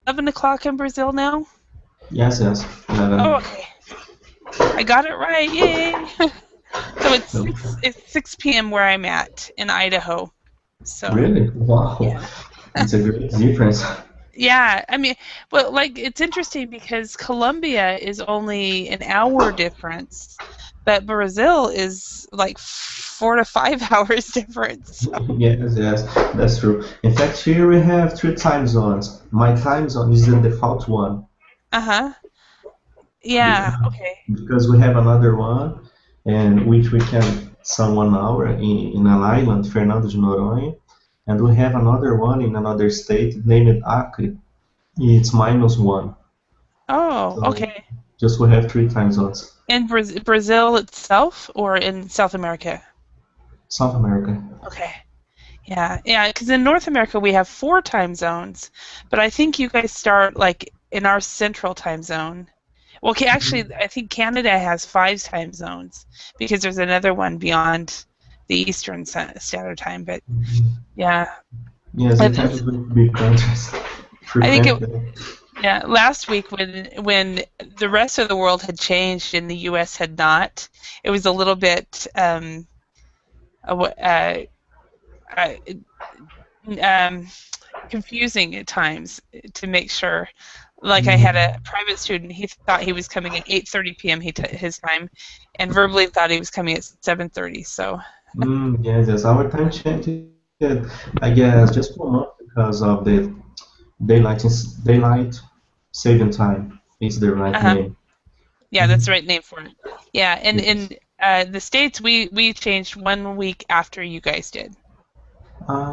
11 o'clock in Brazil now? Yes, yes. Oh, 11. okay. I got it right. Yay. So So, it's 6 p.m. where I'm at in Idaho. So, really? Wow. yeah. It's a great difference. Yeah, I mean, well, like it's interesting because Colombia is only an hour difference, but Brazil is like 4 to 5 hours difference. So, Yes, yes, that's true. In fact, here we have three time zones. My time zone is the default one uh-huh. Yeah, because, okay. because we have another one, and which we can sum 1 hour in an island, Fernando de Noronha, and we have another one in another state named Acre. It's -1. Oh, So okay. just we have three time zones. In Brazil itself or in South America? South America. Okay. Yeah, yeah, because in North America we have 4 time zones, but I think you guys start like in our central time zone. Well, okay, actually, I think Canada has 5 time zones because there's another one beyond the Eastern Standard Time. But yeah, Yes, I it happens with big countries I think it. frequently. Yeah, last week when the rest of the world had changed and the U.S. had not, it was a little bit uh, uh, um, confusing at times to make sure. Like I had a private student, he thought he was coming at 8:30 p.m. His time, and verbally thought he was coming at 7:30. So Yes, yes, our time changed, I guess, just 1 month because of the daylight saving time is the right uh-huh. name. Yeah, that's the Mhm. right name for it. Yeah, and Yes. in the States, we changed 1 week after you guys did.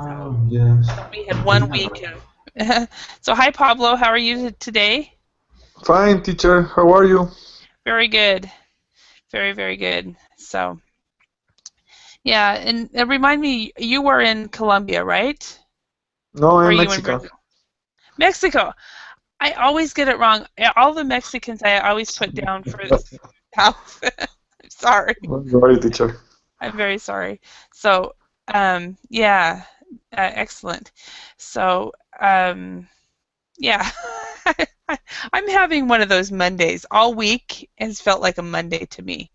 So Yes. we had We 1 week have. of. So hi Pablo, how are you today? Fine, teacher. How are you? Very good, very good. So yeah, and remind me, you were in Colombia, right? No, Or are I'm you in Mexican. Brazil? Mexico. I always get it wrong. All the Mexicans I always put down for the South. I'm sorry. Don't worry, teacher. I'm very sorry. So, yeah, excellent. So, yeah, I'm having one of those Mondays. All week has felt like a Monday to me.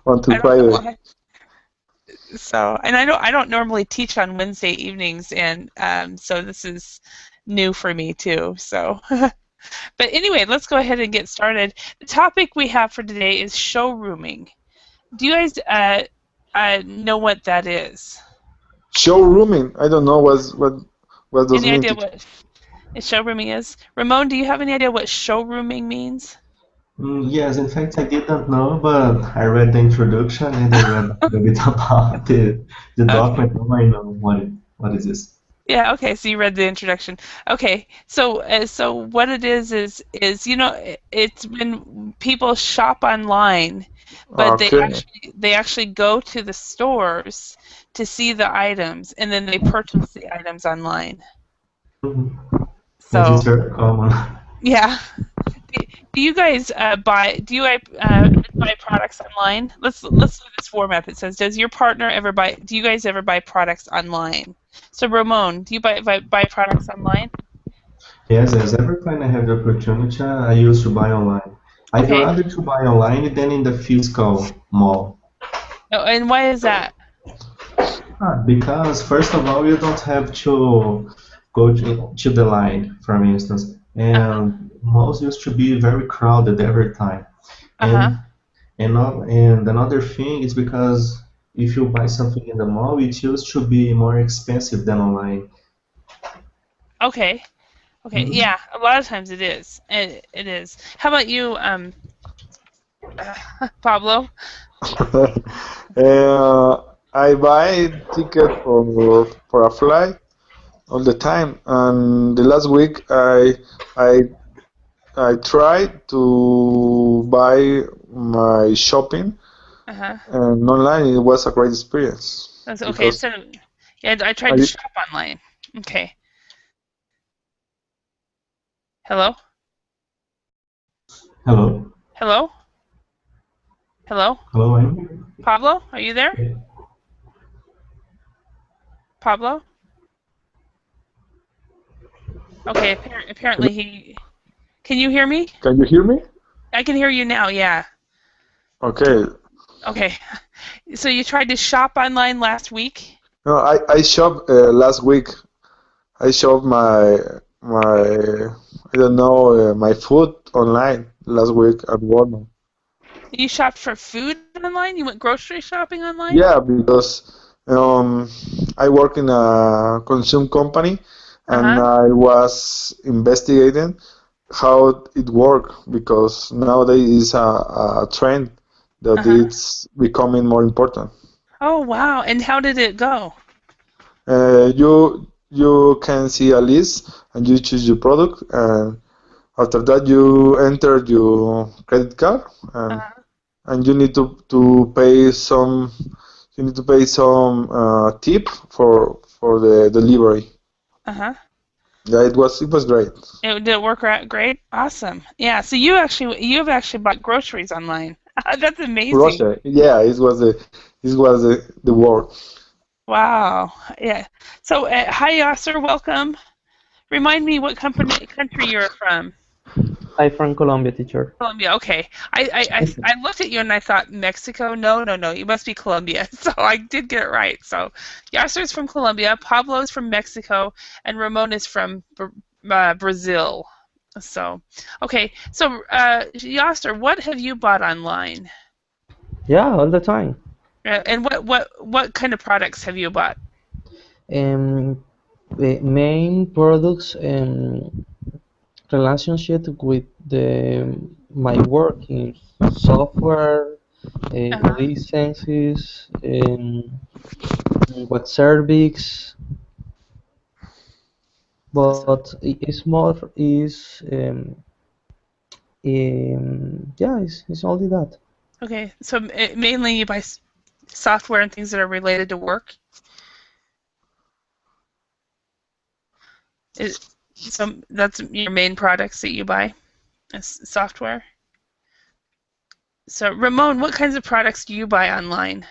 Until I don't know Friday. why. So, and I don't normally teach on Wednesday evenings, and so this is new for me too. So, but anyway, let's go ahead and get started. The topic we have for today is showrooming. Do you guys know what that is? Showrooming. I don't know what does Any mean, idea teacher. what showrooming is? Ramon, do you have any idea what showrooming means? Yes, in fact, I didn't know, but I read the introduction and I read a little bit about the Okay. document. Now I know what is this. Yeah, okay, so you read the introduction. Okay. So what it is it's when people shop online, but Okay. they actually go to the stores to see the items and then they purchase the items online. Mhm. Yes, it's So, very common. yeah. Do you guys buy products online? Let's do this format. It says, does your partner ever buy? Do you guys ever buy products online? So Ramon, do you buy products online? Yes, yes. Every time I have the opportunity, I used to buy online. I'd Okay. rather to buy online than in the physical mall. Oh, and why is that? Because first of all, you don't have to go to the line, for instance, and malls used to be very crowded every time. Uh-huh. And another thing is because if you buy something in the mall, it used to be more expensive than online. Okay. Okay. Mhm. Yeah. A lot of times it is. It is. How about you, Pablo? uh, I buy ticket for a flight all the time, and the last week I I tried to buy my shopping, Uh-huh. and online it was a great experience That's okay. because Instead of yeah, I tried to I shop online. Okay. Hello? Hello, Hello? Hello? hello, I'm here. Pablo, are you there? Pablo? Okay, apparently he. Can you hear me? Can you hear me? I can hear you now. Yeah. Okay. Okay. So you tried to shop online last week? No, I shopped last week. I shopped my I don't know my food online last week at Walmart. You shopped for food online? You went grocery shopping online? Yeah, because I work in a consume company, and Uh-huh. I was investigating how it works because nowadays is a trend that Uh-huh. it's becoming more important. Oh, wow. And how did it go? You can see a list and you choose your product, and after that you enter your credit card, Uh-huh. and you need to pay some tip for the delivery. Uh-huh. Yeah, it was great. Did it work out great? Awesome. Yeah, so you've actually bought groceries online. That's amazing. Russia, yeah, it was the word. Wow. Yeah. So, hi, Yasser. Welcome. Remind me what country you're from. I'm from Colombia, teacher. Colombia. Okay. I looked at you and I thought Mexico. No, no, no. You must be Colombia. So I did get it right. So Yasser's from Colombia, Pablo's from Mexico, and Ramon is from Brazil. So, okay. So, Yasser, what have you bought online? Yeah, all the time. And what kind of products have you bought? The main products relationship with my work in software, Uh-huh. licenses, web service, So, but it's more is yeah, it's only that. okay. So mainly you buy software and things that are related to work. Is, so that's your main products that you buy, is software. So Ramon, what kinds of products do you buy online?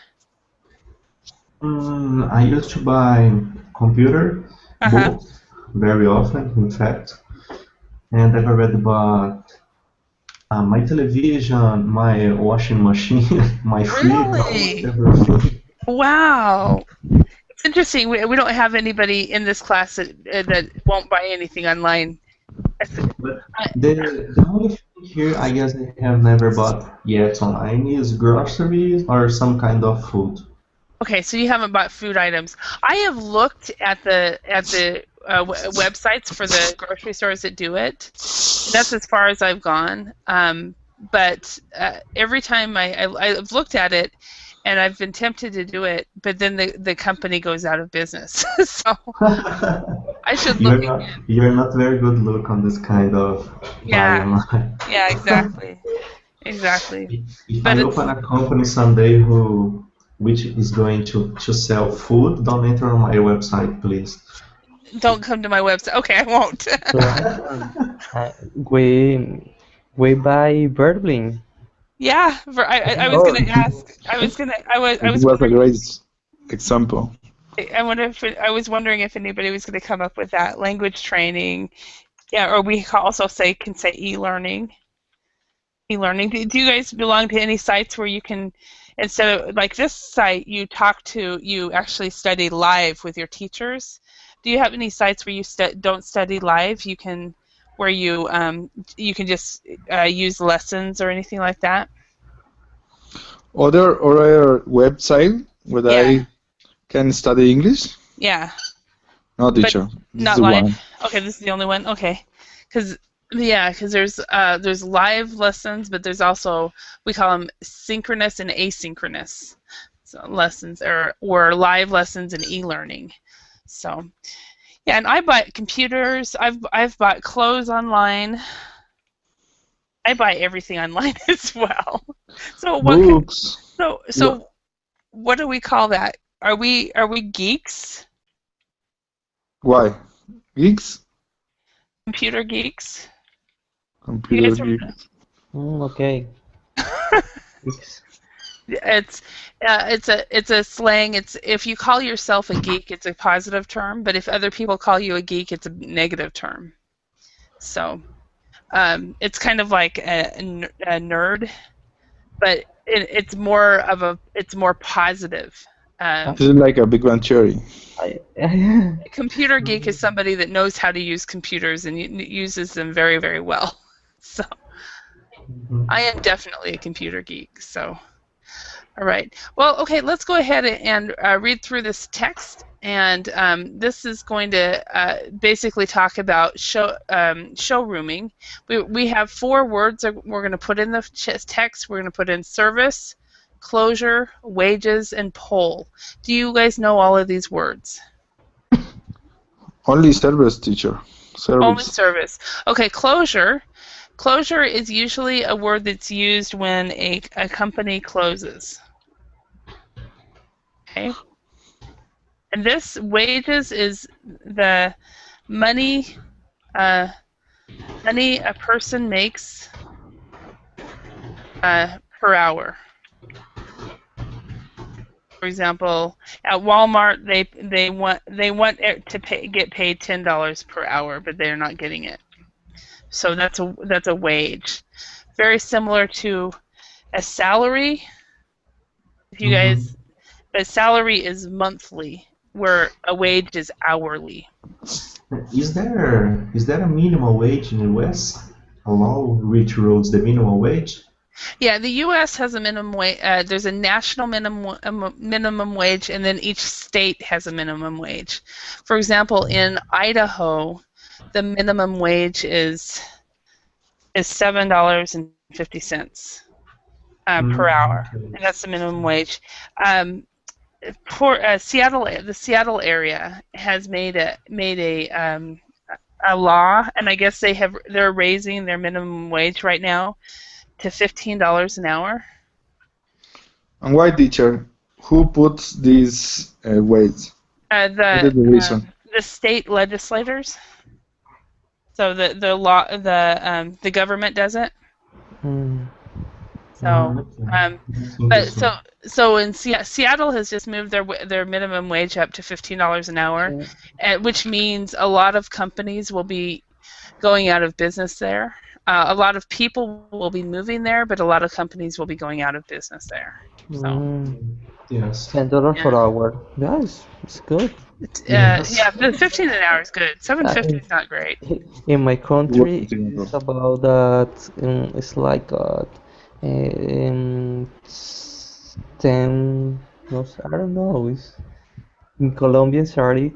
I used to buy computer Uh-huh. books very often, in fact, and I've already bought my television, my washing machine, my fridge, almost Really? everything. Wow. It's interesting. We don't have anybody in this class that won't buy anything online. But I, the only thing here, I guess I have never bought yet online is groceries or some kind of food. okay, so you haven't bought food items. I have looked at the websites for the grocery stores that do it. And that's as far as I've gone. But every time I've looked at it, and I've been tempted to do it, but then the company goes out of business. So I should look again. You're not very good look on this kind of buy Yeah, online. yeah, exactly, exactly. If But I it's open a company someday which is going to sell food, don't enter on my website, please. don't come to my website. Okay, I won't. Yeah, we buy Berlin. Yeah, I was Oh, gonna ask. I it was was a wondering. great example. I wonder if I was wondering if anybody was going to come up with that language training. Yeah, or we also can say e-learning. E-learning. Do you guys belong to any sites where you can, instead of like this site, you actually study live with your teachers? Do you have any sites where you don't study live? Where you can just use lessons or anything like that? Other website where Yeah, I can study English? yeah. No, But teacher. This is not the live. one. Okay, this is the only one. Okay, because because there's live lessons, but there's also, we call them synchronous and asynchronous, so lessons or live lessons and e-learning. So yeah, and I bought computers. I've bought clothes online. I buy everything online as well. So Books. What? so what do we call that? Are we geeks? Why? Geeks? Computer geeks? You Computer guys geeks. Okay. are. It's, It's a slang. It's, if you call yourself a geek, it's a positive term, but if other people call you a geek, it's a negative term. So it's kind of like a nerd, but it's more positive. This is like a Big Bang Theory. Computer geek is somebody that knows how to use computers and uses them very, very well. So I am definitely a computer geek. So all right. Well, okay, let's go ahead and read through this text. And this is going to basically talk about showrooming. We have 4 words that we're going to put in the text. We're going to put in service, closure, wages, and poll. Do you guys know all of these words? Only service, teacher. Only Service. service. Okay, closure. Closure is usually a word that's used when a company closes. Okay. And this wages is the money money a person makes per hour. For example, at Walmart, they want it to get paid $10 per hour, but they're not getting it. So that's a wage. Very similar to a salary. If you guys, a salary is monthly, where a wage is hourly. Is there a minimum wage in the US? A law which rules the minimum wage? Yeah, the U.S. has a minimum wage. There's a national minimum wage, and then each state has a minimum wage. For example, in Idaho, the minimum wage is $7.50 per hour, and that's the minimum wage. The Seattle area has made a law, and I guess they're raising their minimum wage right now to $15 an hour. And why, teacher? Who puts these weights? What is the reason? The state legislators. So the government does it. So so in Seattle has just moved their minimum wage up to $15 an hour, which means a lot of companies will be going out of business there. A lot of people will be moving there, but a lot of companies will be going out of business there. So Yes. $10 per hour. Yes, it's good. Yeah, the 15 an hour is good. 750 is not great. In my country, it's about that. It's like 10. No, I don't know. It's in Colombian salary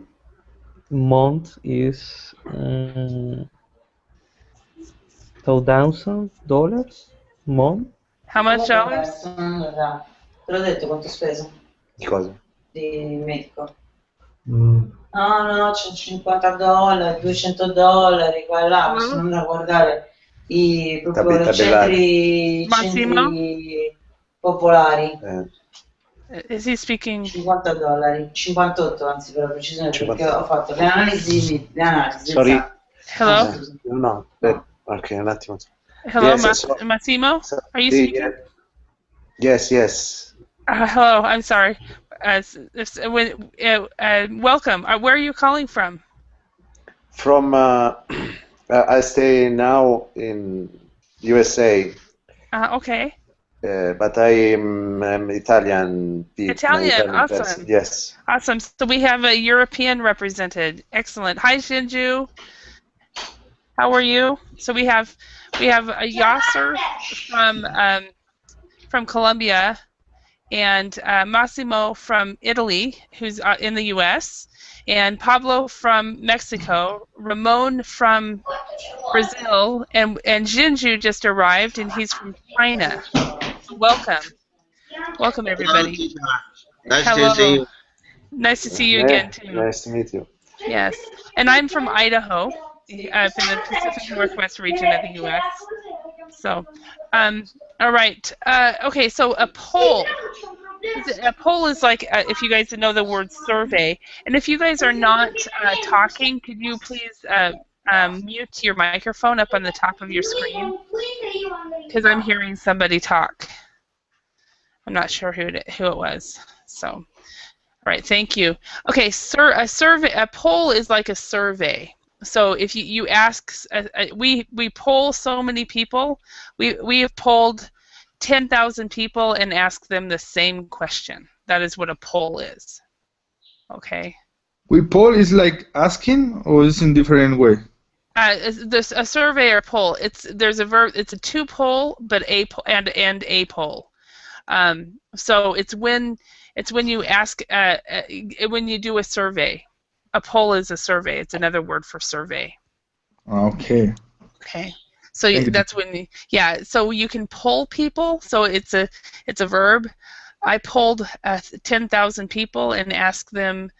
month is $1,000 month. How much dollars? Te l'ho detto quanto ho speso Di cosa? di medico. Mm. No, c'è $50, $200, qua e là, posso andare a guardare proprio centri popolari. Is he speaking? $50, 58 anzi per la precisione, perché ho fatto le analisi. Sorry. Hello? No, ok, un attimo. Hello, Yes, Massimo? Are you speaking? Yes. Hello, I'm sorry. Welcome. Where are you calling from? From I stay now in USA. Okay. But I'm Italian. Italian, awesome. Person. Yes. Awesome. So we have a European represented. Excellent. Hi, Shinju. How are you? So we have a Yasser from Colombia, and Massimo from Italy, who's in the U.S., and Pablo from Mexico, Ramon from Brazil, and Jinju just arrived, and he's from China. Welcome. Welcome, everybody. Nice Hello. to see you. Nice to see you again, too. Nice to meet you. Yes. And I'm from Idaho, in the Pacific Northwest region of the U.S. So, all right. Okay, so a poll. A poll is like, if you guys know the word survey, and if you guys are not talking, could you please mute your microphone up on the top of your screen? Because I'm hearing somebody talk. I'm not sure who it was. So, all right, thank you. Okay, a poll is like a survey. So if you ask, we poll so many people. We have polled 10,000 people and asked them the same question. That is what a poll is. Okay. We poll is like asking, or is in different way? There's a survey or poll. There's a verb. It's a to poll, but and a poll. So it's when you ask when you do a survey. A poll is a survey. It's another word for survey. Okay. Okay. So that's when so you can poll people. So it's a verb. I polled 10,000 people and asked them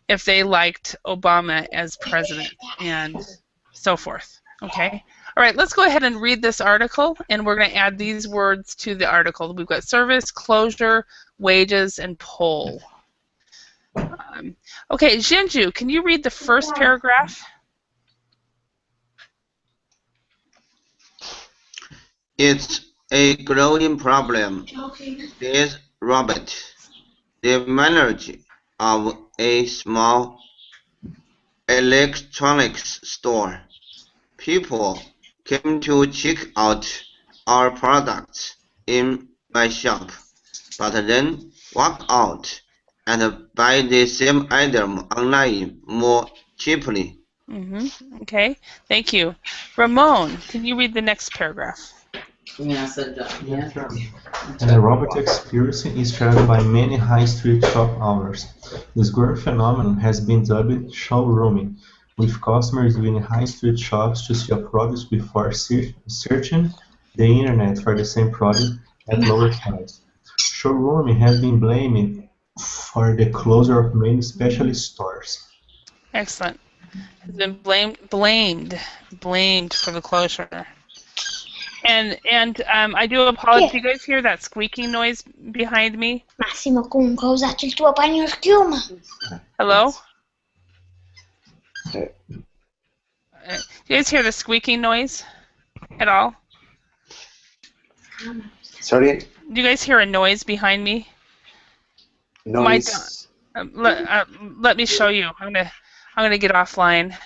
if they liked Obama as president and so forth. Okay. All right, let's go ahead and read this article, and we're going to add these words to the article. We've got service, closure, wages, and poll. Okay, Jinju, can you read the first paragraph? It's a growing problem. Says Robert, the manager of a small electronics store. People came to check out our products in my shop, but then walk out and buy the same item online more cheaply. Okay, thank you. Ramon, can you read the next paragraph? Yeah, sure. And the Robert experience is shared by many high street shop owners. This growing phenomenon has been dubbed showrooming, with customers visiting high street shops to see a product before searching the internet for the same product at lower price. Showrooming has been blamed for the closure of many specialist stores. Excellent. Has been blamed for the closure. And I do apologize. Do you guys hear that squeaking noise behind me? Massimo, comunque ho usato il tuo bagno schiuma. Hello? Do you guys hear the squeaking noise at all? Sorry? Do you guys hear a noise behind me? Noise. Let me show you. I'm gonna get offline.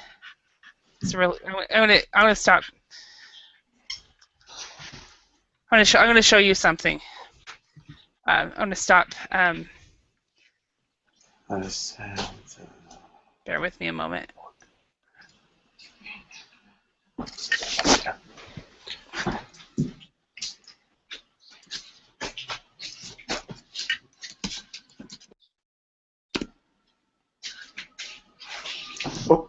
It's really. I'm gonna stop. I'm gonna show you something. I'm gonna stop. Bear with me a moment. Oh.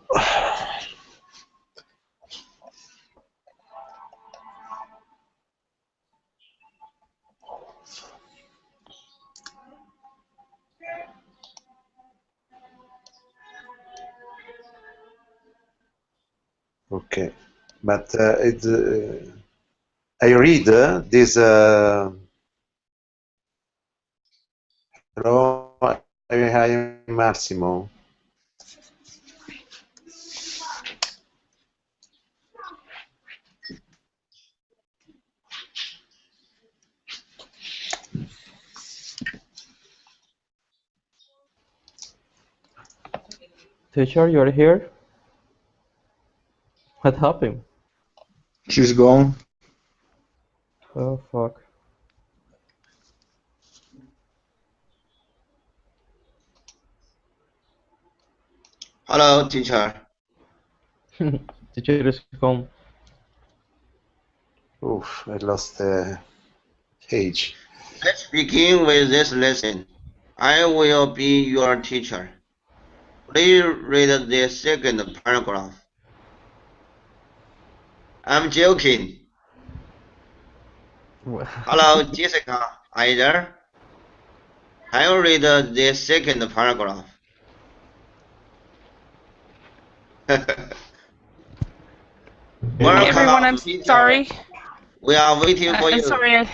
Okay, but I read this. Hello, hi Massimo. Teacher, you're here? What happened? She's gone. Oh, fuck. Hello, teacher. Teacher is gone. Oof, I lost the page. Let's begin with this lesson. I will be your teacher. Please read the second paragraph. I'm joking. Hello, Jessica. Are you there? I will read the second paragraph. Hey everyone, I'm sorry. We are waiting for you. I'm sorry,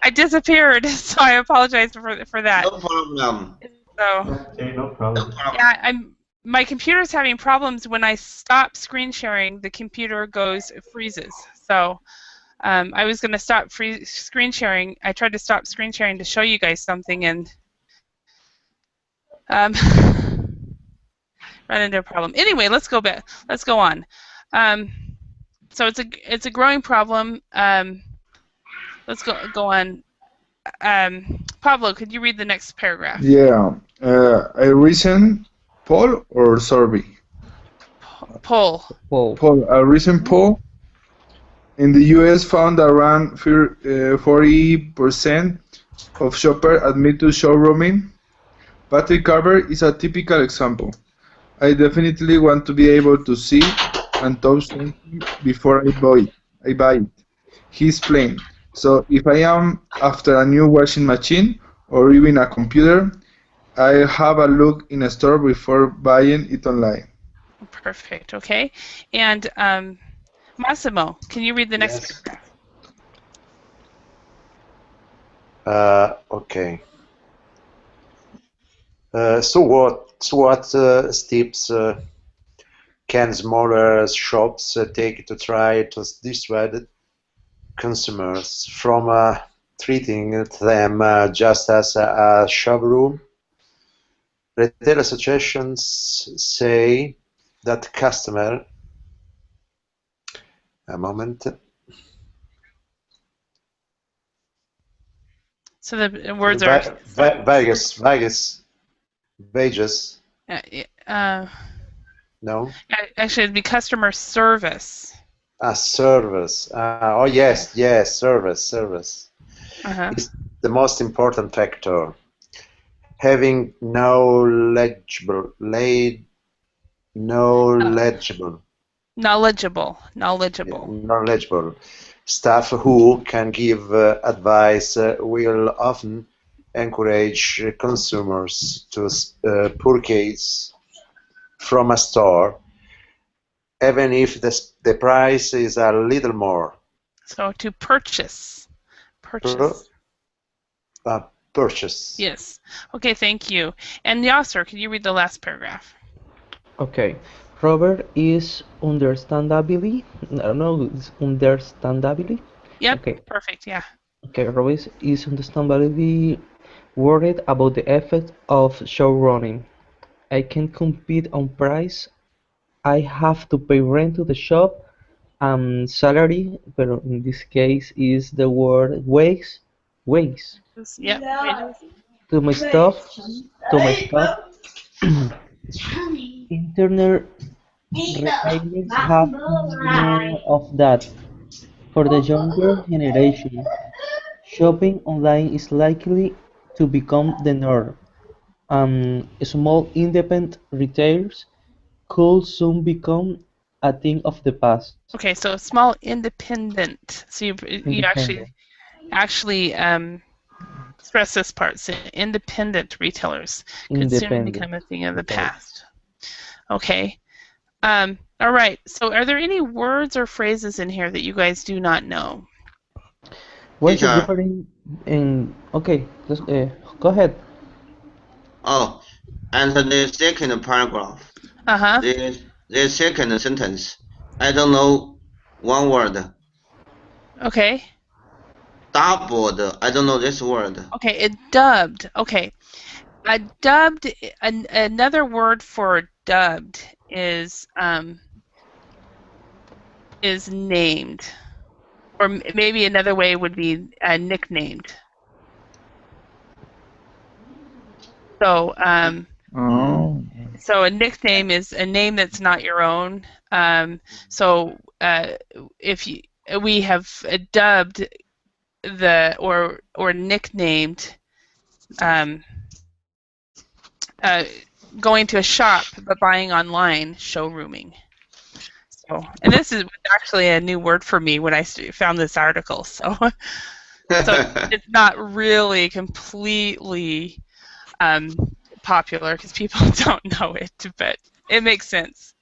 I disappeared, so I apologize for that. No problem. So, Okay, no problem. yeah, my computer's having problems. When I stop screen sharing, the computer freezes. So, I was going to stop screen sharing. I tried to stop screen sharing to show you guys something, and run into a problem. Anyway, let's go back. Let's go on. So it's a growing problem. Let's go on. Pablo, could you read the next paragraph? Yeah. A recent poll or survey? Poll. A recent poll in the U.S. found around 40% of shoppers admit to showrooming. Battery cover is a typical example. I definitely want to be able to see and touch something before I buy it. He explained. So if I am after a new washing machine or even a computer, I have a look in a store before buying it online. Perfect. Okay. And Massimo, can you read the next paragraph? Okay. So what steps can smaller shops take to try to dissuade consumers from treating them just as a showroom? Retail associations say that a moment. So the words are Vegas. No. Actually, it'd be customer service. Service. Oh yes, yes, service. Is the most important factor. Having knowledgeable staff who can give advice will often encourage consumers to purchase from a store, even if the price is a little more. So to purchase. Purchase. Yes. Okay, thank you. And Yasser, can you read the last paragraph? Okay. Robert is understandably, understandably. Yep. Okay. Perfect. Yeah. Okay. Robert is understandably worried about the effect of showrunning. I can't compete on price. I have to pay rent to the shop and salary, but in this case is the word wages. Yep. To my stuff. Internet retailers have more of that. For the younger generation, shopping online is likely to become the norm, and small independent retailers could soon become a thing of the past. Okay, so small independent. So you actually stress this part. So independent retailers could soon become a thing of the past. Okay. All right. So are there any words or phrases in here that you guys do not know? What's the difference in... Okay, go ahead. Oh, and the second paragraph. The second sentence. I don't know one word. Okay. Doubled. I don't know this word. Okay, dubbed. Okay. Dubbed, another word for dubbed is named. Or maybe another way would be nicknamed. So so a nickname is a name that's not your own. So if we have dubbed or nicknamed going to a shop but buying online, showrooming. So, and this is actually a new word for me when I found this article. So it's not really completely popular because people don't know it, but it makes sense.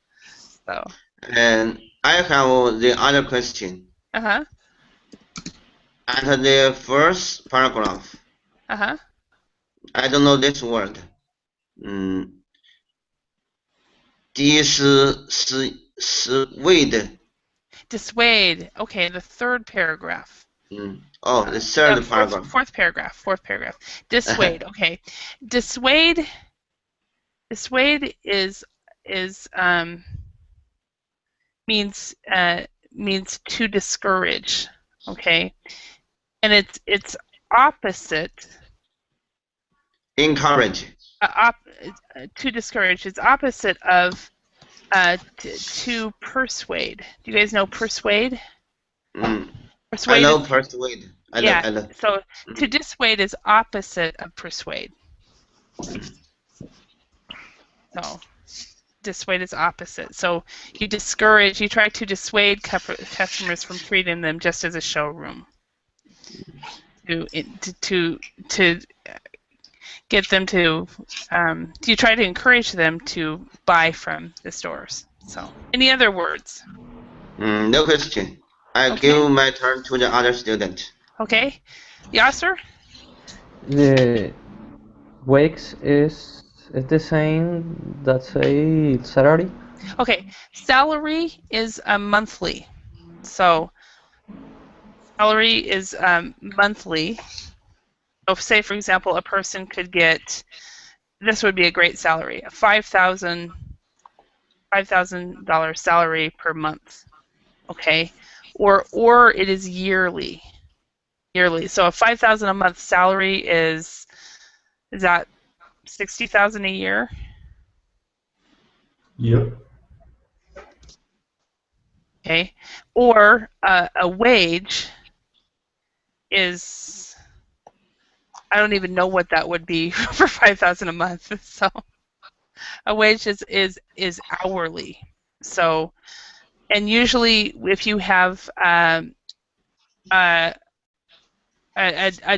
So. And I have the other question. At the first paragraph. I don't know this word. Dissuade. Dissuade. Okay, the third paragraph. Oh, the third paragraph. Fourth paragraph. Dissuade. Okay. Dissuade is means to discourage, okay, and it's opposite. Encourage. To discourage is opposite of to persuade. Do you guys know persuade? I Persuade know is, persuade. I yeah. know. So to dissuade is opposite of persuade. So dissuade is opposite. So you discourage, you try to dissuade customers from treating them just as a showroom. To get them to, you try to encourage them to buy from the stores. So, any other words? No question. I give my turn to the other student. Okay, Yasser? The wage is the same that say salary. Okay, salary is a monthly. So salary is monthly. So say, for example, a person could get, this would be a great salary, a $5,000 salary per month. Okay, or it is yearly. So a $5,000 a month salary is that $60,000 a year? Yep. Okay, or a wage is, I don't even know what that would be for $5,000 a month. So a wage is hourly. So, and usually if you have a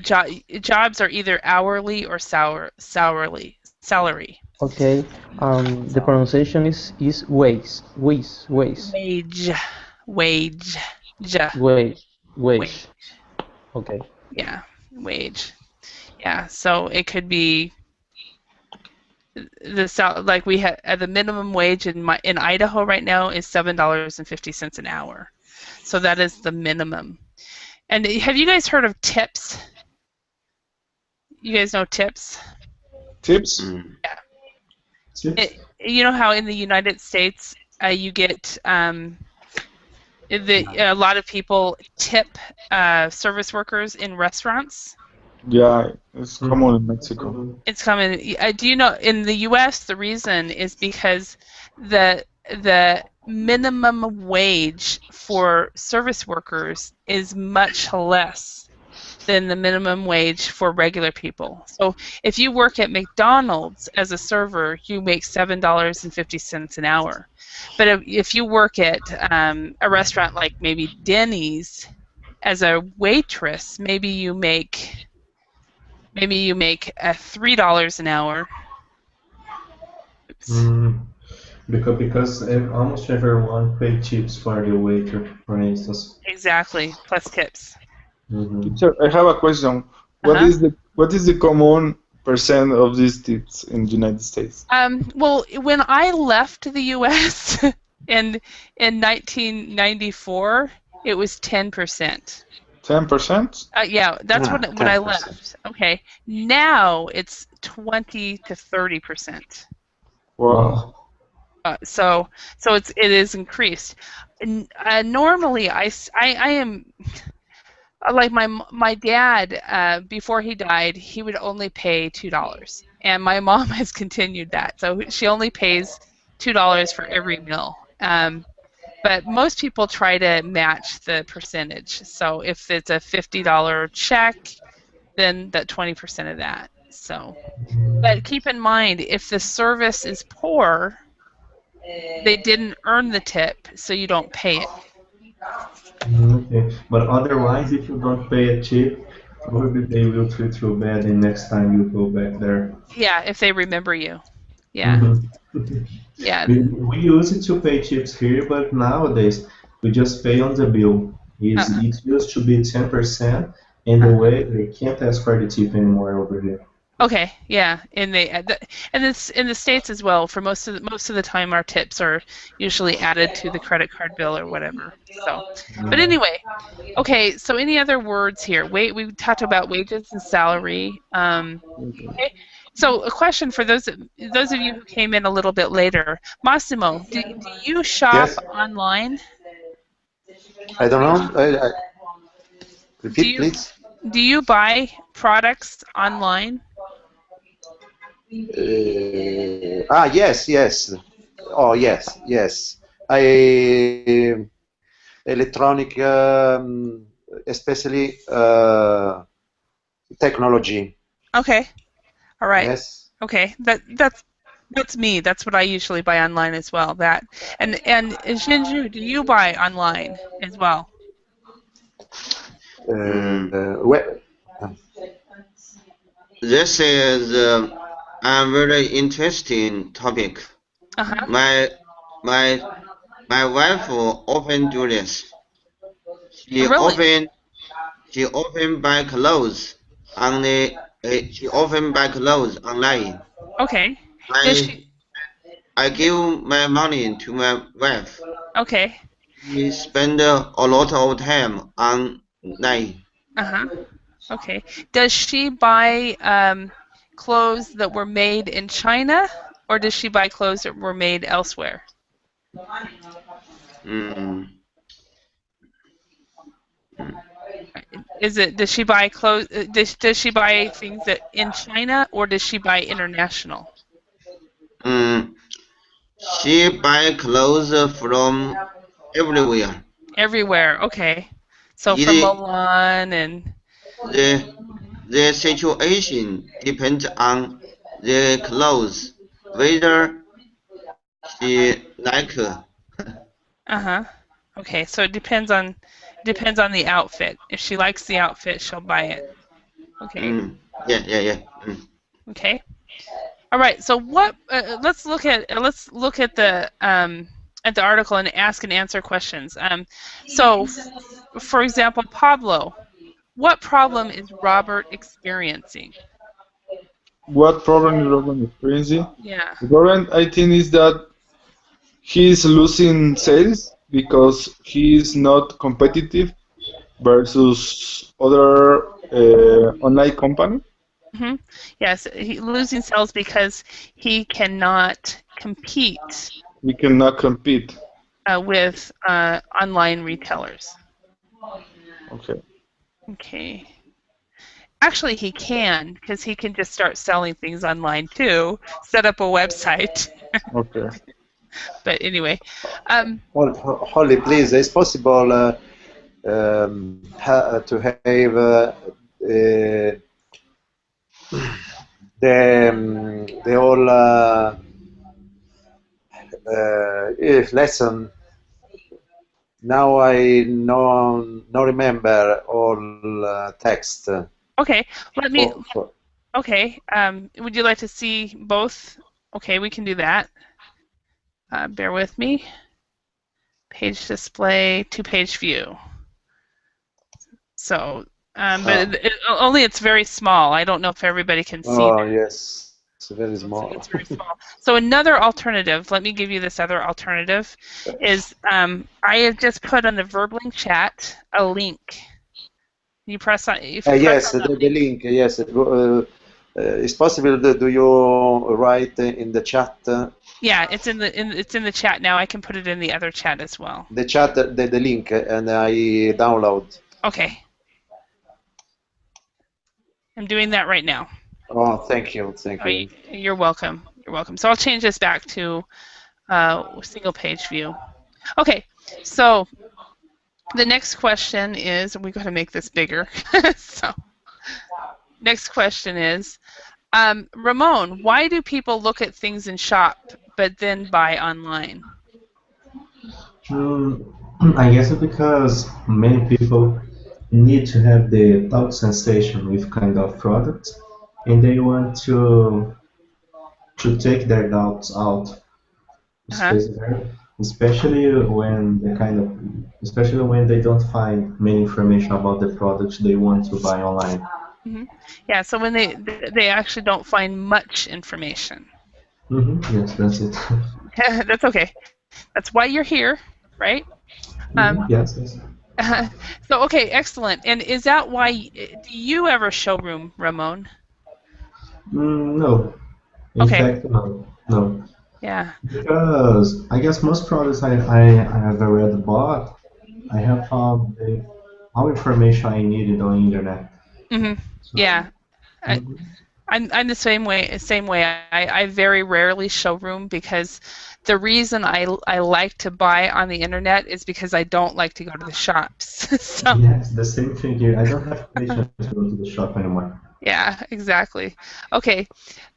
job, jobs are either hourly or salary. Okay. The pronunciation is wage. Wage. Wage. Okay. Yeah, wage. Yeah, so it could be like we had the minimum wage in Idaho right now is $7.50 an hour. So that is the minimum. And have you guys heard of tips? You guys know tips? Tips? Yeah. Tips? You know how in the United States you get a lot of people tip service workers in restaurants? Yeah, it's common in Mexico. It's common. Do you know in the U.S. the reason is because the minimum wage for service workers is much less than the minimum wage for regular people. So if you work at McDonald's as a server, you make $7.50 an hour. But if you work at a restaurant like maybe Denny's as a waitress, maybe you make $3 an hour. Because almost everyone pay tips for the waiter, for instance. Exactly, plus tips. Teacher, I have a question. What is the common percent of these tips in the United States? Well, when I left the U.S. in 1994, it was 10%. 10%? Yeah, that's when I left. Okay, now it's 20 to 30%. Wow. So it is increased. Normally, I am like my dad. Before he died, he would only pay $2, and my mom has continued that. So she only pays $2 for every meal. But most people try to match the percentage. So if it's a $50 check, then that 20% of that. So, but keep in mind, if the service is poor, they didn't earn the tip, so you don't pay it. Okay. But otherwise, if you don't pay a tip, probably they will treat you bad the next time you go back there. Yeah, if they remember you. Yeah. Yeah. We use it to pay tips here, but nowadays we just pay on the bill. It used to be 10%, and the way they can't ask for the tip anymore over here. Okay, yeah, in the States as well. For most of the time, our tips are usually added to the credit card bill or whatever. So, but anyway, okay. So, any other words here? We talked about wages and salary. Okay. So a question for those of you who came in a little bit later. Massimo, do you shop Yes, online? I don't know. Do Repeat, you please. buy products online? Yes, yes. Oh, yes, yes. I electronic, especially technology. Okay. All right. Yes. Okay. That's me. That's what I usually buy online as well. That and Shinju, do you buy online as well? Mm, Well, this is a very interesting topic. Uh-huh. My my my wife often do this. She Really? often she often buy clothes on the she often buy clothes online. Okay. Does I she I give my money to my wife. Okay. She spend a lot of time online. Uh-huh. Okay. Does she buy clothes that were made in China, or does she buy clothes that were made elsewhere? Mm, Does she buy clothes does she buy things that in China, or does she buy international? mm. She buy clothes from everywhere. Everywhere. Okay. So from It, Milan and the the situation depends on the clothes, whether she like. uh-huh. Okay, so it depends on the outfit. If she likes the outfit, she'll buy it. Okay. Mm, yeah, yeah, yeah. Mm. Okay. All right. So what? Let's look at the article and ask and answer questions. So, for example, Pablo, what problem is Robert experiencing? What problem is Robin experiencing? Yeah. The problem I think is that he's losing sales because he is not competitive versus other online company. hmm Yes, losing sales because he cannot compete We cannot compete. with online retailers. Okay. Okay. Actually, he can because he can just start selling things online too, set up a website. Okay. But anyway, um, Holly, please, is possible to have the whole lesson. Now I no remember all text. okay, let me. For Okay, would you like to see both? Okay, we can do that. Bear with me. Page display, two-page view. So, but only it's very small. I don't know if everybody can see oh that. yes, it's very small. It's very small. So another alternative, let me give you this other alternative, is I have just put on the Verbling chat a link. You press on if you press Yes, on that the link. link. Yes, it's possible. Do you write in the chat? Yeah, it's in the chat now. I can put it in the other chat as well. The chat, the link, and I download. Okay. I'm doing that right now. Oh, thank you, thank Oh, you. you're welcome. You're welcome. So I'll change this back to single page view. Okay, so the next question is, we got to make this bigger. So next question is, Ramon, why do people look at things in shop but then buy online? Mm, I guess it's because many people need to have the touch sensation with kind of products, and they want to take their doubts out, Uh-huh. especially when especially when they don't find many information about the products they want to buy online. hmm Yeah, so when they actually don't find much information. Yes, that's it. That's okay. That's why you're here, right? Yes, yes. So okay, excellent. And is that why do you ever showroom, Ramon? No, in Okay. fact, no, no. Yeah. Because I guess most products I have already bought, I have found all information I needed on internet. Mhm. So, Yeah. I, mhm. I'm the same way. Same way. I very rarely showroom because the reason I like to buy on the internet is because I don't like to go to the shops. So Yes, the same thing here. I don't have patience to go to the shop anymore. yeah, exactly. Okay.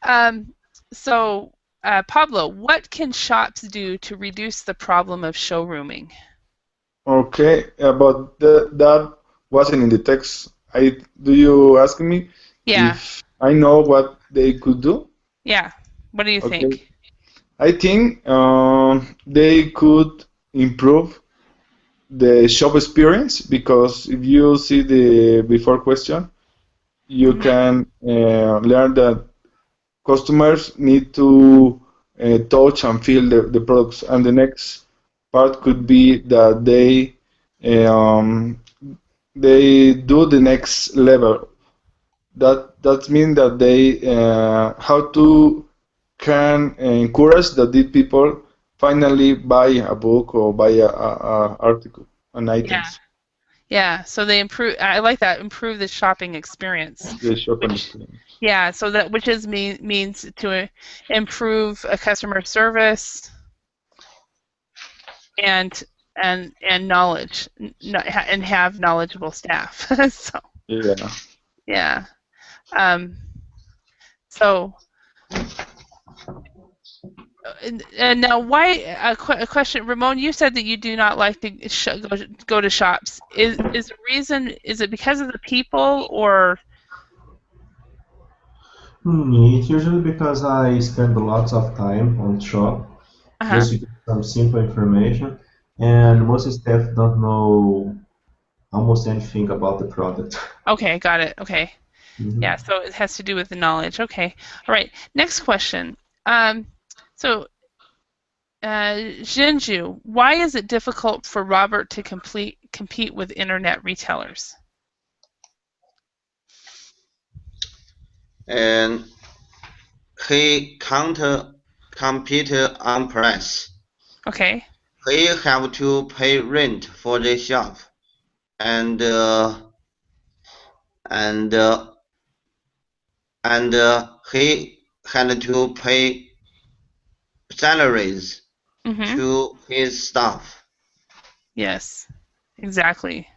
Um, so Pablo, what can shops do to reduce the problem of showrooming? Okay, but that wasn't in the text. Do you ask me Yeah. if I know what they could do? Yeah. What do you Okay, think? I think they could improve the shop experience because if you see the before question, you Mhm. can learn that customers need to touch and feel the products. And the next part could be that um, they do the next level. That means that they how to can encourage that the people finally buy a book or buy a article and Yeah. items. Yeah. So they improve. I like that. Improve the shopping experience, The shopping which experience. yeah. So that which is means to improve a customer service and and knowledge and have knowledgeable staff. So Yeah. yeah. Um, so and now why a question, Ramon? You said that you do not like to go to shops. Is the reason is it because of the people or It's usually because I spend lots of time on shop uh-huh. just to get some simple information, and most staff don't know almost anything about the product. Okay, got it. Okay. Yeah, Mhm. so it has to do with the knowledge. Okay. All right. Next question. Um, so Jinju, why is it difficult for Robert to compete with internet retailers? And he can't compete on price. Okay. He have to pay rent for the shop, and and uh, and he had to pay salaries Mm-hmm. to his staff. Yes, exactly.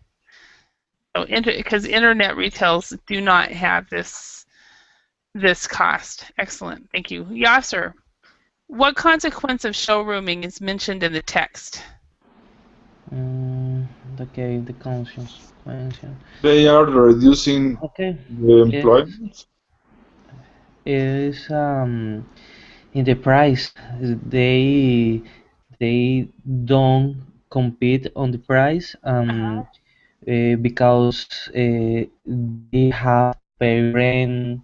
So, because internet retails do not have this cost. Excellent. Thank you. Yasser, what consequence of showrooming is mentioned in the text? Mm, okay, the consequence. They are reducing Okay, the is employment. is in the price. They they don't compete on the price because they have to pay rent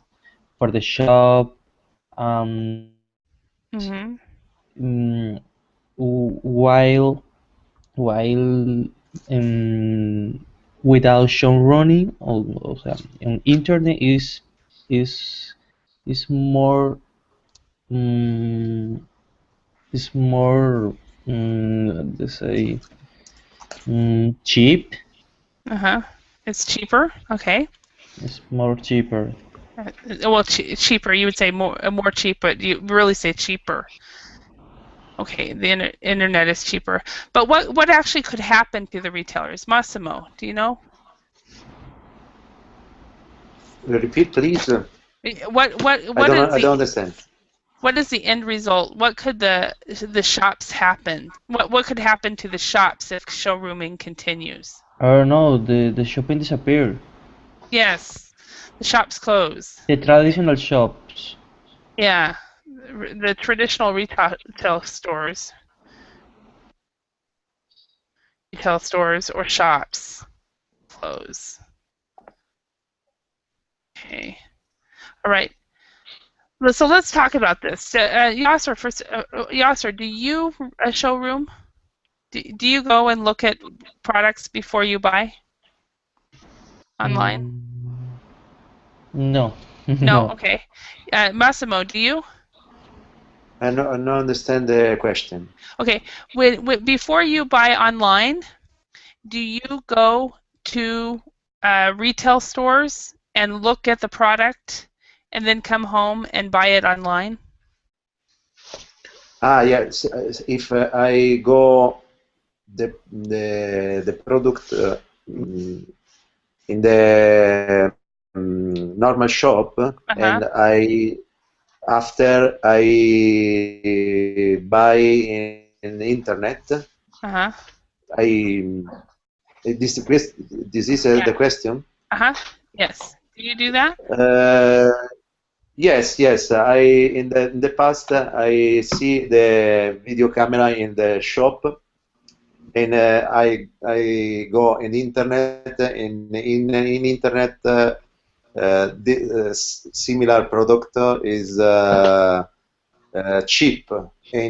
for the shop. Mm-hmm. Mm, while without showrunning, o sea, on internet is is more um, is more let's say cheap. Uh-huh. It's cheaper. Okay. It's more cheaper. Well, cheaper. You would say more cheap, but you really say cheaper. Okay, the internet is cheaper. But what actually could happen to the retailers? Massimo, do you know? Repeat, please. What is I don't understand. what is the end result? What could the shops happen? What could happen to the shops if showrooming continues? I don't know. The shopping disappeared. Yes, the shops close. The traditional shops. Yeah, the traditional retail stores or shops close. Okay. All right. So let's talk about this. Yasser, first, Yasser, do you showroom? Do you go and look at products before you buy online? Mm, no. No, No. okay. Massimo, do you? I don't understand the question. Okay. Before you buy online, do you go to retail stores and look at the product and then come home and buy it online? Yes. If I go the product in the normal shop, Uh-huh. and after I buy in internet, Uh-huh. I this is Yeah. the question. Uh-huh. Yes. Do you do that? Uh, yes, yes. In the past I see the video camera in the shop, and I go in internet. In internet, the similar product is cheap.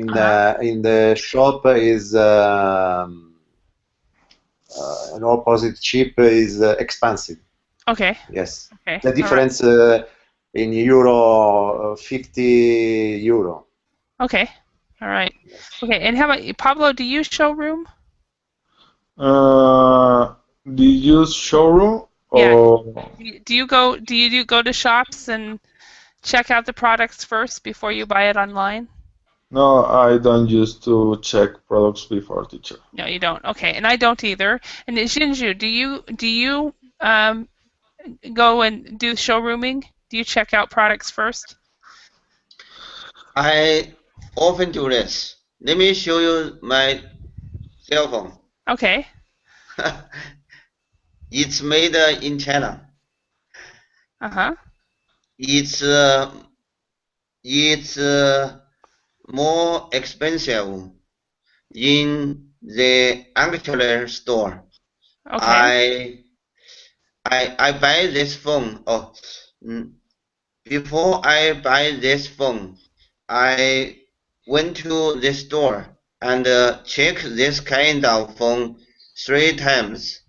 Uh-huh. In the shop is an opposite cheap is expensive. Okay. Yes, Okay. the All right. difference in euro 50 euro. Okay. All right. Okay. And how about you, Pablo? Do you showroom? Do you use showroom Yeah. or Do you go to shops and check out the products first before you buy it online? no? I don't used to check products before teacher. No, you don't. Okay, and I don't either. And Shinju, do you um, go and do showrooming? Do you check out products first? I often do this. Let me show you my cell phone. Okay. It's made in China. Uh-huh. It's it's more expensive in the actual store. Okay. I I buy this phone. Mm, before I buy this phone, I went to the store and check this kind of phone 3 times.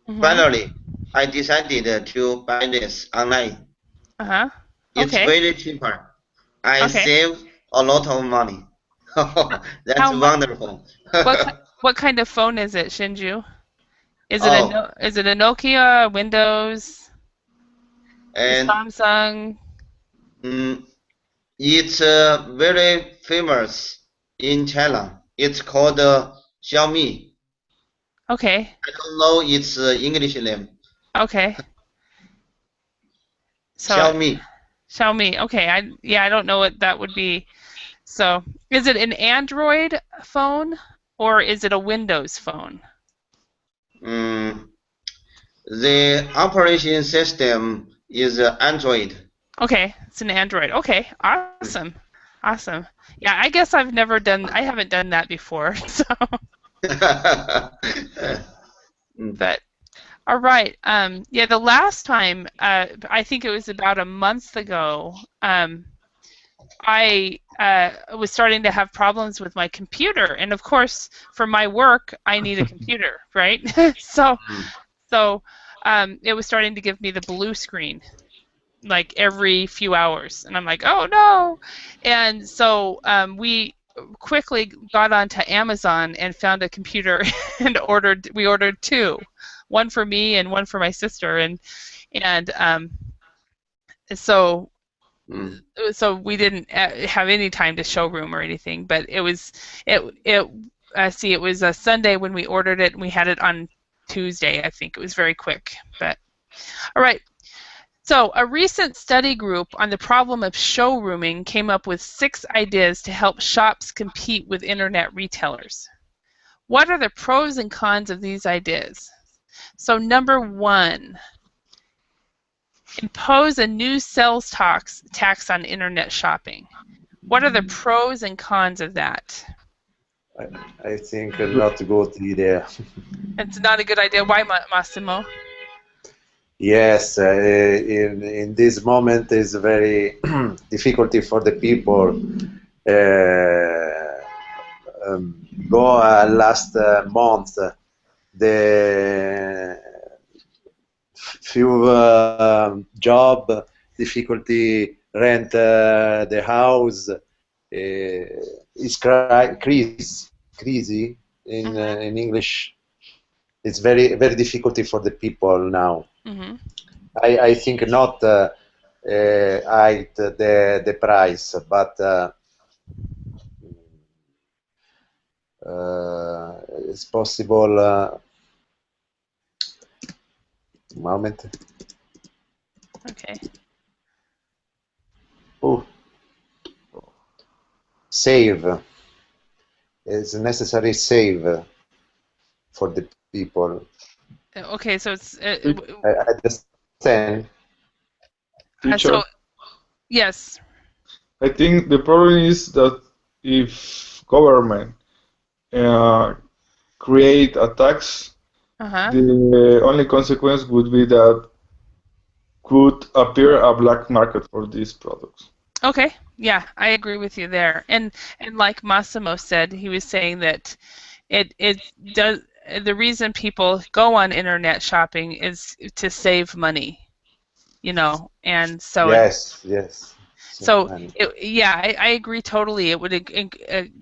Mhm. Finally, I decided to buy this online. Uh-huh. It's Okay. very cheaper. I Okay. save a lot of money. That's How much? wonderful. What kind of phone is it, Shinju? Oh, Is it a Nokia, Windows, a and Samsung? mm, it's very famous in China. It's called Xiaomi. Okay. I don't know its English name. Okay. So Xiaomi. Xiaomi. Okay. I don't know what that would be. So, is it an Android phone or is it a Windows phone? Mm, the operation system is Android. Okay, it's an Android. Okay, awesome. Awesome. Yeah, I guess I haven't done that before. So, Mm, but all right. Yeah, the last time, I think it was about a month ago, I was starting to have problems with my computer, and of course, for my work, I need a computer, right? so, mm, so it was starting to give me the blue screen like every few hours, and I'm like, oh no! And so we quickly got onto Amazon and found a computer and we ordered two, one for me and one for my sister, and so mm, so we didn't have any time to showroom or anything, but it was a Sunday when we ordered it, and we had it on Tuesday. I think it was very quick. But all right. So, a recent study group on the problem of showrooming came up with 6 ideas to help shops compete with internet retailers. What are the pros and cons of these ideas? So, number 1, impose a new sales tax on internet shopping. What are the pros and cons of that? I think not good idea. It's not a good idea. Why, Massimo? Yes, in this moment is very difficulty for the people. Go last month, the few job difficulty rent the house. It's crazy in English. It's very difficult for the people now. Mm-hmm. I think not height the price, but it's possible. Moment. Okay. Oh, save. It's necessary save for the people. Okay, so it's I understand. Teacher, so yes. I think the problem is that if government uh, create a tax, Uh-huh. the only consequence would be that could appear a black market for these products. Okay. Yeah, I agree with you there. And like Massimo said, he was saying that it does the reason people go on internet shopping is to save money, and so Yes. so And yeah, I agree totally. It would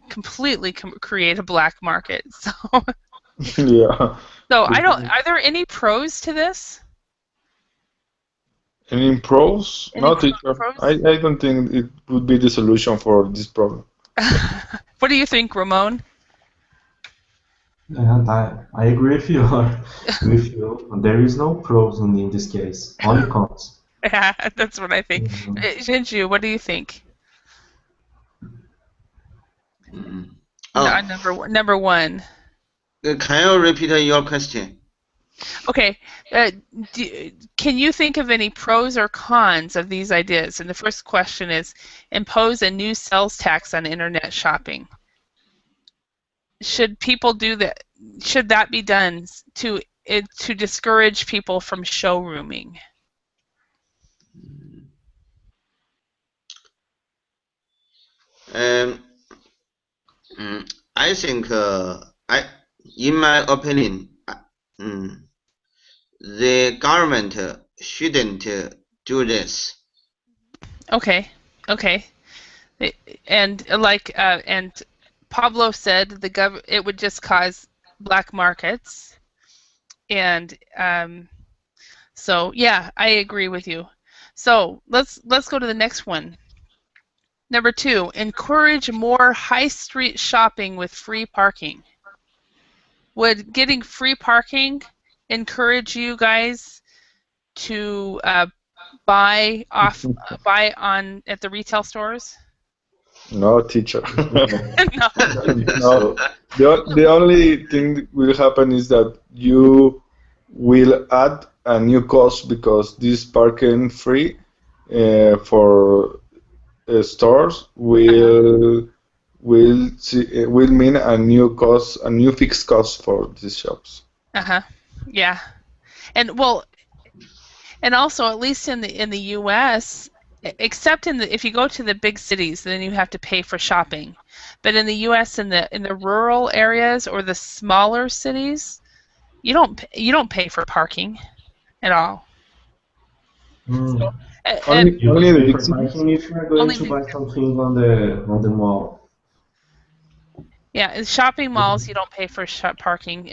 completely create a black market. So Yeah. I don't. Are there any pros to this? And in pros, Any no teacher. pros? I don't think it would be the solution for this problem. What do you think, Ramon? And I agree with you. With you. There is no pros in this case, only cons. Yeah, that's what I think. Jinju, what do you think? Oh, Number one. can you repeat your question? Okay. Can you think of any pros or cons of these ideas? And the first question is, impose a new sales tax on internet shopping. Should people do that? Should that be done to discourage people from showrooming? Um, I think in my opinion, the government shouldn't do this. Okay. And and Pablo said it would just cause black markets, and so yeah, I agree with you. So let's go to the next one. Number 2, encourage more high street shopping with free parking. Would getting free parking encourage you guys to buy on at the retail stores? No, teacher. No. No. The only thing that will happen is that you will add a new cost because this parking free for stores will mean a new cost, a new fixed cost for these shops. Yeah. And well, and also at least in the US, except if you go to the big cities, then you have to pay for shopping. But in the US, in the rural areas or the smaller cities, you don't pay for parking at all. So, Only the pay big for cities. parking if you're going to buy something on the mall. Yeah, in shopping malls you don't pay for parking.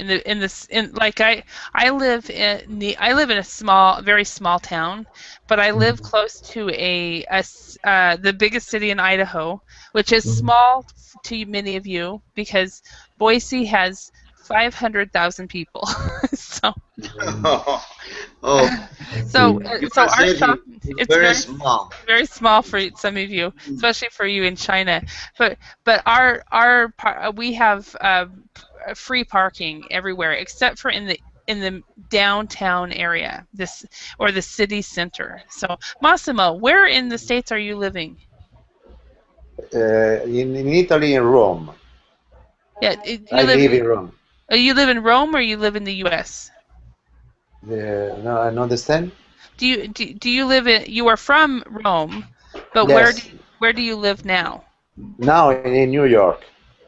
I live in a very small town, but I live close to the biggest city in Idaho, which is small to many of you because Boise has 500,000 people. So Oh, so your our city shop is it's very small. very small for some of you, especially for you in China. But we have free parking everywhere except for in the downtown area, or the city center. So Massimo, where in the States are you living? in Italy, in Rome. Yeah, I live in Rome. you live in Rome or you live in the U.S.? No, I don't understand. Do you live you are from Rome, but Yes. where do you live now? Now in New York.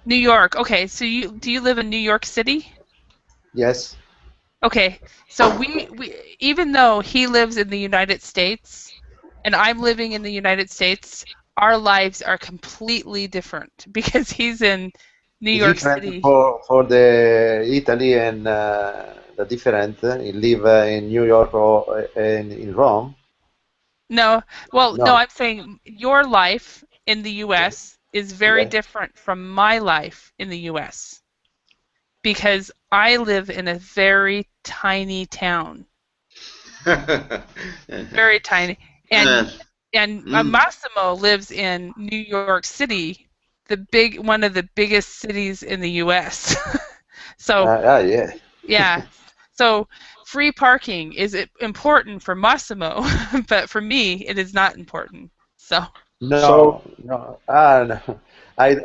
New York. Okay, so do you live in New York City? Yes. Okay, so we even though he lives in the United States, and I'm living in the United States, our lives are completely different because he's in New It's York different City. for the Italy and the different. You live in New York or in Rome? No, well, no, No. I'm saying your life in the Yeah. US is very Yeah. different from my life in the US because I live in a very tiny town, very tiny, and Uh, mm. Massimo lives in New York City, one of the biggest cities in the US. So Yeah. yeah, so free parking is important for Massimo, but for me it is not important. So So No, no. No. I,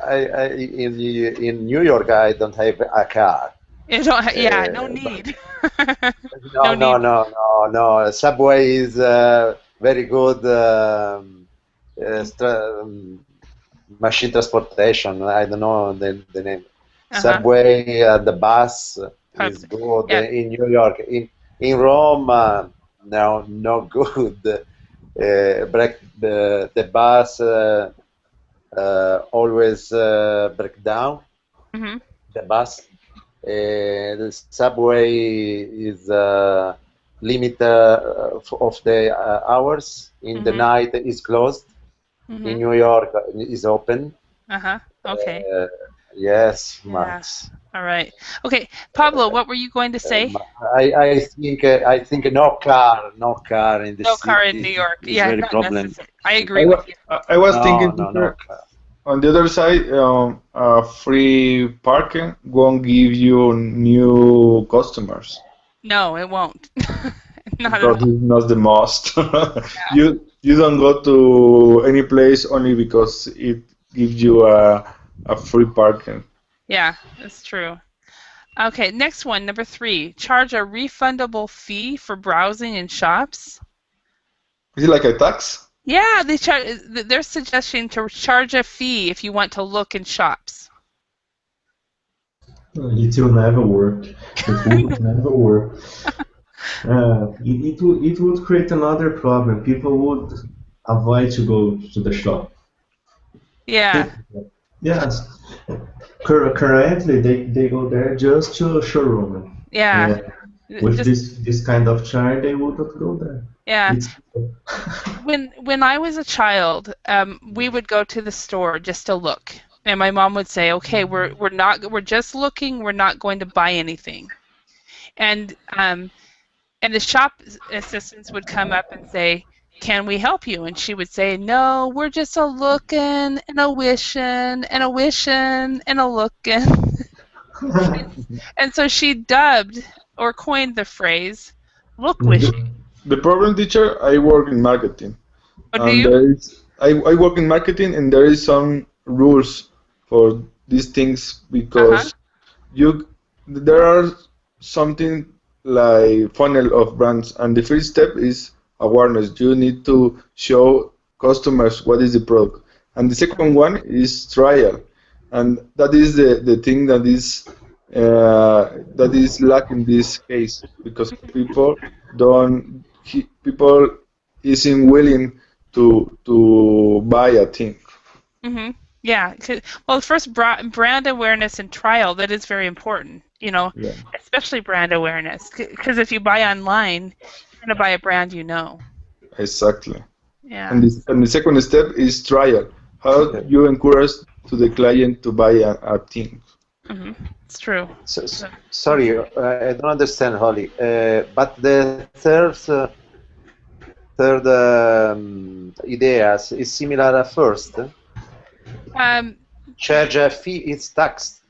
I, in New York, I don't have a car. you don't yeah, no But need. No no, no, need. no, no, no. Subway is very good machine transportation. I don't know the name. Uh-huh. Subway, the bus Pub. is good Yeah. in New York. In Rome, no, no good. The bus always break down. Mhm. The bus. The subway is limit of the hours. In the Mhm. night is closed. In Mhm. New York is open. Uh-huh. Okay. Uh, yes, Yeah. Max. All right. Okay, Pablo, what were you going to say? I think no car in the No car in city New York. is Yeah, very not problem. necessary. I agree with you. I was No, thinking, no, no teacher, car. on the other side, free parking won't give you new customers No, it won't. Not at because all. it's not the most. Yeah. You don't go to any place only because it gives you a free parking. Yeah, that's true. Okay, next one, number 3. Charge a refundable fee for browsing in shops. Is it like a tax? Yeah, they're suggesting to charge a fee if you want to look in shops. It will never work. It would never work. It would create another problem. People would avoid to go to the shop. Yeah. Think, yes. Currently, they go there just to showrooming. Yeah. And with Just this kind of charge, they would not go there. yeah. It's When I was a child, we would go to the store just to look, and my mom would say, "Okay, we're just looking. We're not going to buy anything." And the shop assistants would come up and say, "Can we help you?" And she would say, "No, we're just a looking and a wishing and a wishing and a looking." And so she dubbed or coined the phrase "look The, wishing." the problem, teacher, I work in marketing, Oh, do and you? I work in marketing, and there is some rules for these things Uh-huh. because you there are something like funnel of brands, and the first step is awareness. You need to show customers what is the product, and the second one is trial, and that is the thing that is lacking in this case because people isn't willing to buy a thing. Mhm. Yeah. Well, first, brand awareness and trial, that is very important, Yeah, especially brand awareness. Because if you buy online, you're going to buy a brand you know. exactly. And Yeah. the second step is trial. How you encourage to the client to buy a thing. It's true. So, So, sorry, I don't understand, Holly. But the third ideas is similar at first. um, Charge a fee, it's tax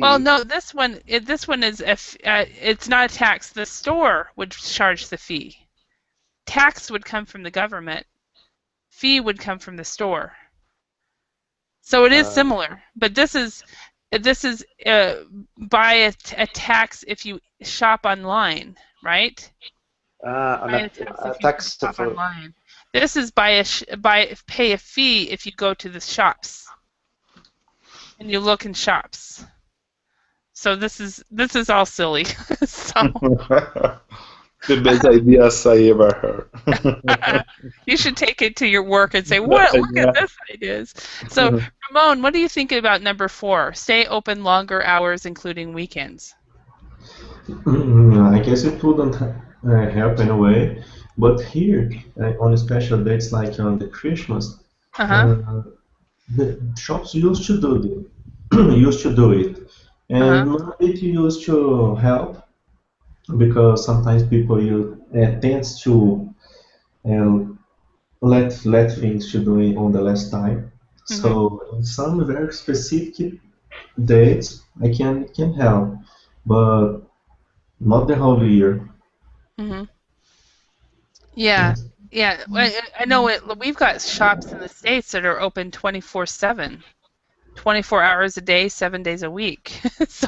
well, fee. no, this one is it's not a tax. The store would charge the fee. Tax would come from the government. Fee would come from the store. So it is Uh, similar, but this is buy a tax if you shop online, right? Buy a tax a if you tax shop for online. This is pay a fee if you go to the shops and you look in shops. So this is all silly. So The best ideas I ever heard. You should take it to your work and say, "What? Look at Yeah. this ideas." So, Ramon, what do you think about number 4? Stay open longer hours, including weekends. I guess it wouldn't help in a way, but here on special dates like on the Christmas, Uh-huh. uh, the shops used to do used to do it, Uh-huh. and it used to help because sometimes people tends to uh, let things to do it on the last time. Mhm. So in some very specific dates, I can help, but not the whole year. Mhm. Yeah. Yes. Yeah. I know it. We've got shops in the States that are open 24/7. 24 hours a day, 7 days a week. So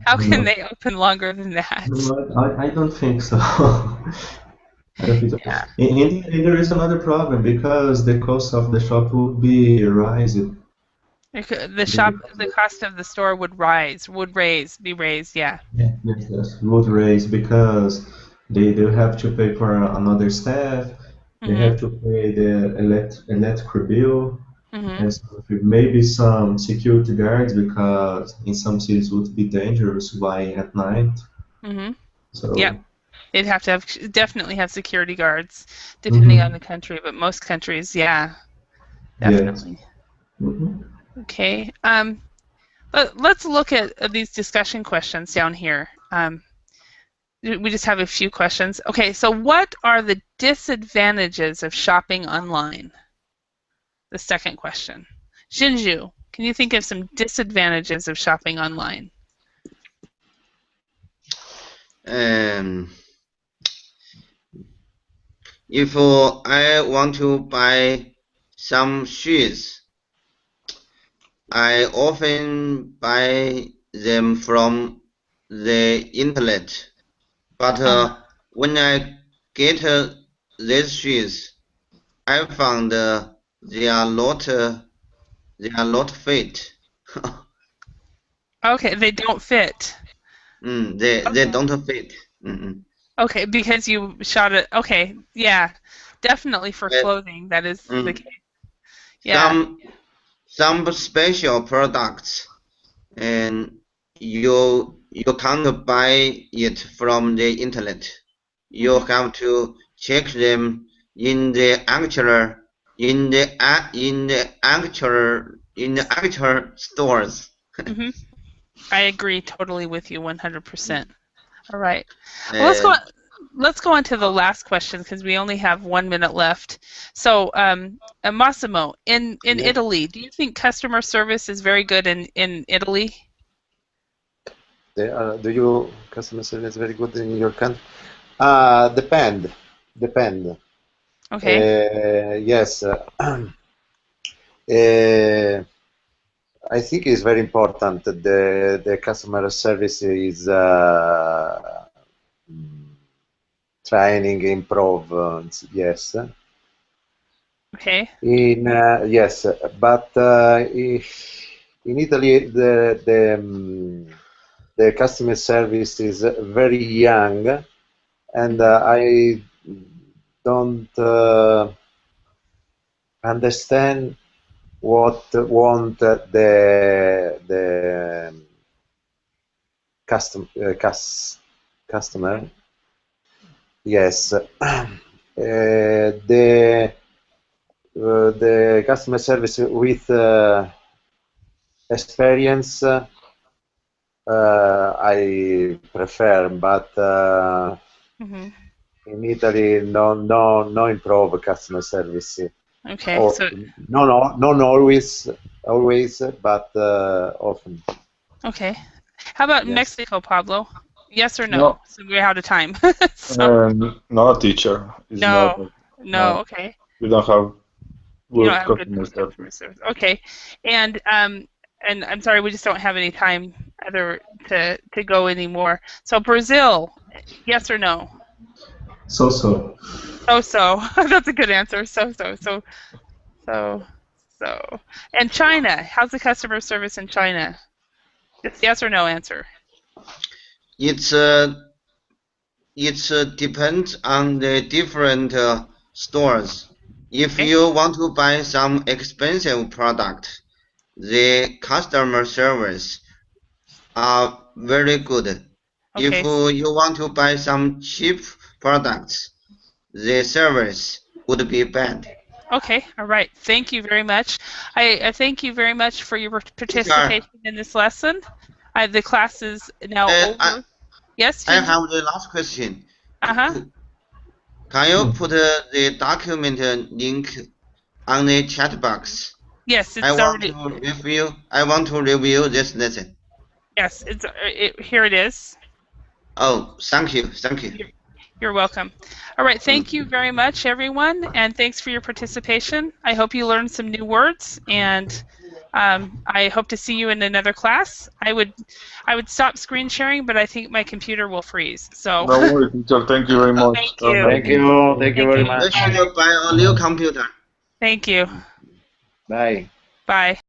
how can No, they open longer than that? no, I don't think so. I don't think so. Yeah. There is another problem because the cost of the shop would be rising. The cost of the store be raised, yeah. Yes, yes, would raise because they have to pay for another staff. They Mhm. have to pay the electric bill Mhm. and maybe some security guards because in some cities would be dangerous buying at night. Mhm. Yep. So, They'd have to definitely have security guards depending on mhm, the country, but most countries, yeah, yes. definitely. Mhm. Okay. Let's look at these discussion questions down here. We just have a few questions. Okay, so what are the disadvantages of shopping online? The second question. Shinju, can you think of some disadvantages of shopping online? Um, if I want to buy some shoes, I often buy them from the internet. But when I get these shoes, I found they are not fit. Okay, they don't fit. They Okay. don't fit. Mm-mm. Okay, because you shot it. Okay, yeah, definitely for Uh, clothing, that is the mm, case. Yeah. some special products, and you can't buy it from the internet. You Mhm. have to check them in the actual in the actual stores. Mhm. I agree totally with you 100%. All right. Well, Uh, let's go on to the last question because we only have 1 minute left. So, Massimo, in Yeah. Italy, do you think customer service is very good in Italy? Do you customer service very good in your country? Depend. Okay. Yes. uh, I think it's very important that the customer service is training, improve. Yes. Okay. Yes, but in Italy the customer service is very young, and Mhm. I don't understand what want the customer. Yes, the customer service with experience I prefer, but Mhm. in Italy no improve customer service. Okay. Or So, no, not always, but often. okay. How about Yes. Mexico, Pablo? Yes or no? No, So we're out of time. So, not a teacher. It's not. no. No. No, Okay. we don't have You don't good have good customer customer service. service. Okay. And I'm sorry, we just don't have any time either to go anymore. So Brazil, yes or no? So so. So so. That's a good answer. So so. And China, how's the customer service in China? Just yes or no answer. it's it depends on the different stores. If Okay. you want to buy some expensive product, the customer service are very good. If Okay. you want to buy some cheap products, the service would be bad. Okay. All right. Thank you very much. I thank you very much for your Teacher, participation in this lesson. The class is now I, over. Yes, I Kenji? have the last question. Uh-huh. Can you put the document link on the chat box? Yes, I it's want already. to review. I want to review this lesson. Yes, here it is. Oh, thank you, thank you. You're welcome. All right, thank you very much, everyone, and thanks for your participation. I hope you learned some new words, and I hope to see you in another class. I would stop screen sharing, but I think my computer will freeze. So No worries, teacher. Thank you very much. thank Have a you. nice Thank day. you. Thank you Thank very you. I much. should buy a new computer. Thank you. Bye. Bye.